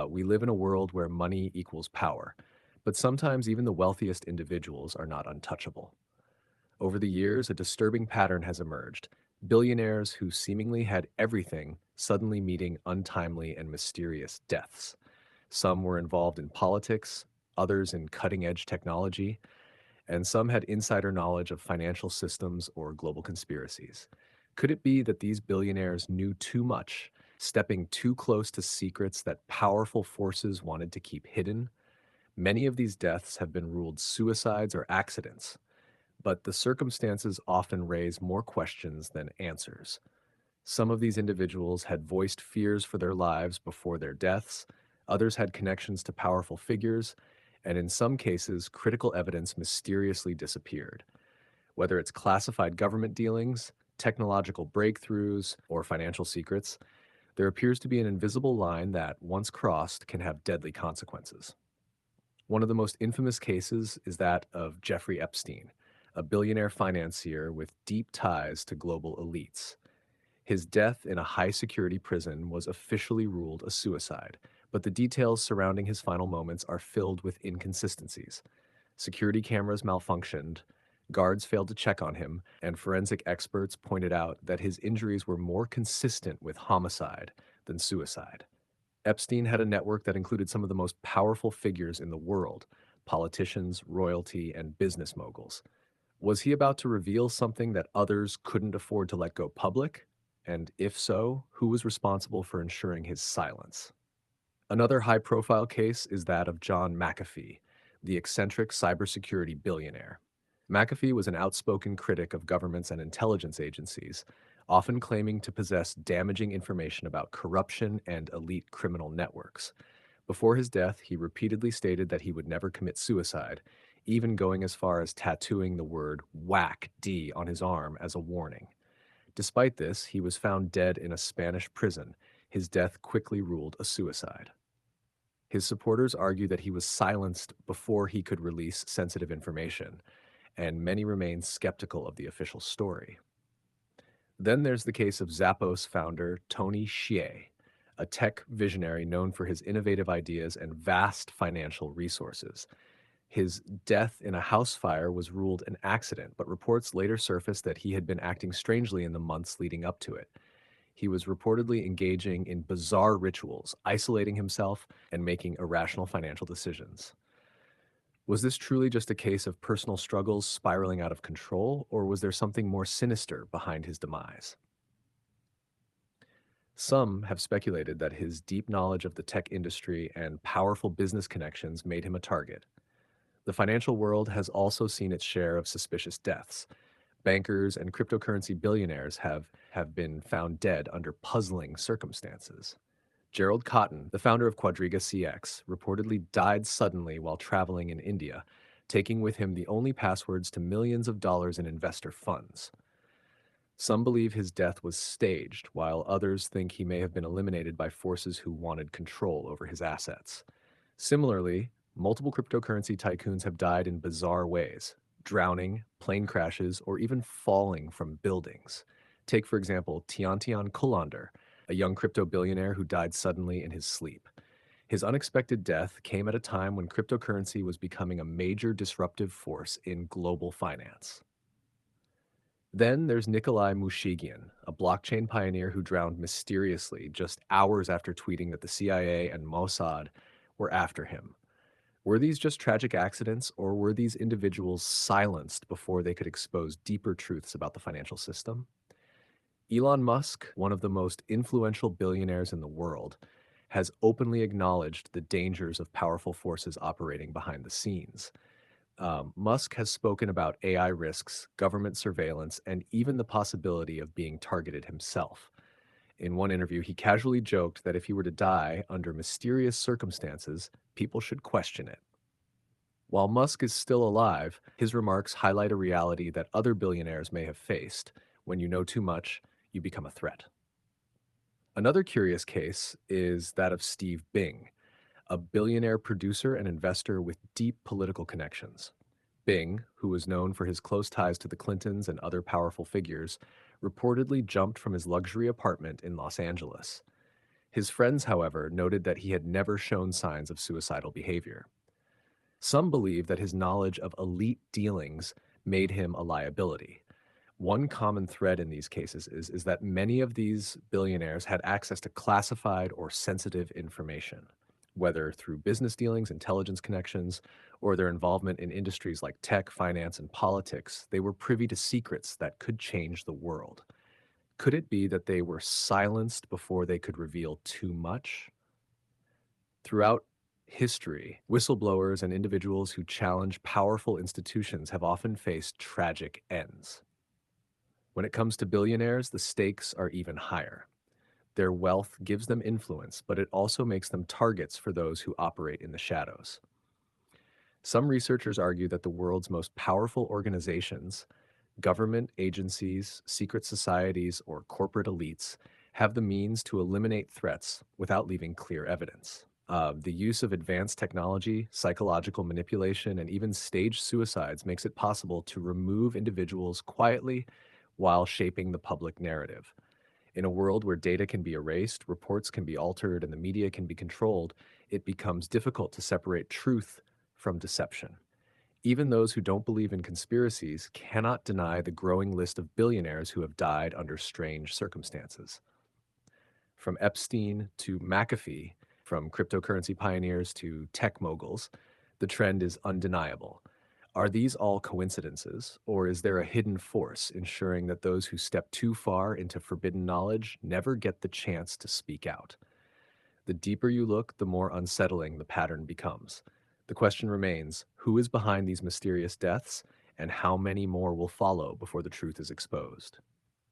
We live in a world where money equals power, but sometimes even the wealthiest individuals are not untouchable. Over the years, a disturbing pattern has emerged. Billionaires who seemingly had everything suddenly meeting untimely and mysterious deaths. Some were involved in politics, others in cutting edge technology, and some had insider knowledge of financial systems or global conspiracies. Could it be that these billionaires knew too much, stepping too close to secrets that powerful forces wanted to keep hidden? Many of these deaths have been ruled suicides or accidents, but the circumstances often raise more questions than answers. Some of these individuals had voiced fears for their lives before their deaths, others had connections to powerful figures, and in some cases, critical evidence mysteriously disappeared. Whether it's classified government dealings, technological breakthroughs, or financial secrets, there appears to be an invisible line that, once crossed, can have deadly consequences. One of the most infamous cases is that of Jeffrey Epstein, a billionaire financier with deep ties to global elites. His death in a high security prison was officially ruled a suicide, but the details surrounding his final moments are filled with inconsistencies. Security cameras malfunctioned, guards failed to check on him, and forensic experts pointed out that his injuries were more consistent with homicide than suicide. Epstein had a network that included some of the most powerful figures in the world: politicians, royalty, and business moguls. Was he about to reveal something that others couldn't afford to let go public? And if so, who was responsible for ensuring his silence? Another high profile case is that of John McAfee, the eccentric cybersecurity billionaire. McAfee was an outspoken critic of governments and intelligence agencies, often claiming to possess damaging information about corruption and elite criminal networks. Before his death, he repeatedly stated that he would never commit suicide, even going as far as tattooing the word "whack D" on his arm as a warning. Despite this, he was found dead in a Spanish prison. His death quickly ruled a suicide. His supporters argue that he was silenced before he could release sensitive information, and many remain skeptical of the official story. Then there's the case of Zappos founder Tony Hsieh, a tech visionary known for his innovative ideas and vast financial resources. His death in a house fire was ruled an accident, but reports later surfaced that he had been acting strangely in the months leading up to it. He was reportedly engaging in bizarre rituals, isolating himself, and making irrational financial decisions. Was this truly just a case of personal struggles spiraling out of control, or was there something more sinister behind his demise? Some have speculated that his deep knowledge of the tech industry and powerful business connections made him a target. The financial world has also seen its share of suspicious deaths. Bankers and cryptocurrency billionaires have been found dead under puzzling circumstances. Gerald Cotton, the founder of Quadriga CX, reportedly died suddenly while traveling in India, taking with him the only passwords to millions of dollars in investor funds. Some believe his death was staged, while others think he may have been eliminated by forces who wanted control over his assets. Similarly, multiple cryptocurrency tycoons have died in bizarre ways: drowning, plane crashes, or even falling from buildings. Take, for example, Tiantian Kulander, a young crypto billionaire who died suddenly in his sleep. His unexpected death came at a time when cryptocurrency was becoming a major disruptive force in global finance. Then there's Nikolai Mushigian, a blockchain pioneer who drowned mysteriously just hours after tweeting that the CIA and Mossad were after him. Were these just tragic accidents, or were these individuals silenced before they could expose deeper truths about the financial system? Elon Musk, one of the most influential billionaires in the world, has openly acknowledged the dangers of powerful forces operating behind the scenes. Musk has spoken about AI risks, government surveillance, and even the possibility of being targeted himself. In one interview, he casually joked that if he were to die under mysterious circumstances, people should question it. While Musk is still alive, his remarks highlight a reality that other billionaires may have faced. When you know too much, you become a threat. Another curious case is that of Steve Bing, a billionaire producer and investor with deep political connections. Bing, who was known for his close ties to the Clintons and other powerful figures, reportedly jumped from his luxury apartment in Los Angeles. His friends, however, noted that he had never shown signs of suicidal behavior. Some believe that his knowledge of elite dealings made him a liability. One common thread in these cases is that many of these billionaires had access to classified or sensitive information, whether through business dealings, intelligence connections, or their involvement in industries like tech, finance, and politics. They were privy to secrets that could change the world. Could it be that they were silenced before they could reveal too much? Throughout history, whistleblowers and individuals who challenge powerful institutions have often faced tragic ends. When it comes to billionaires, the stakes are even higher. Their wealth gives them influence, but it also makes them targets for those who operate in the shadows. Some researchers argue that the world's most powerful organizations, government agencies, secret societies, or corporate elites, have the means to eliminate threats without leaving clear evidence. The use of advanced technology, psychological manipulation, and even staged suicides makes it possible to remove individuals quietly while shaping the public narrative. In a world where data can be erased, reports can be altered, and the media can be controlled, it becomes difficult to separate truth from deception. Even those who don't believe in conspiracies cannot deny the growing list of billionaires who have died under strange circumstances. From Epstein to McAfee, from cryptocurrency pioneers to tech moguls, the trend is undeniable. Are these all coincidences, or is there a hidden force ensuring that those who step too far into forbidden knowledge never get the chance to speak out? The deeper you look, the more unsettling the pattern becomes. The question remains, who is behind these mysterious deaths, and how many more will follow before the truth is exposed?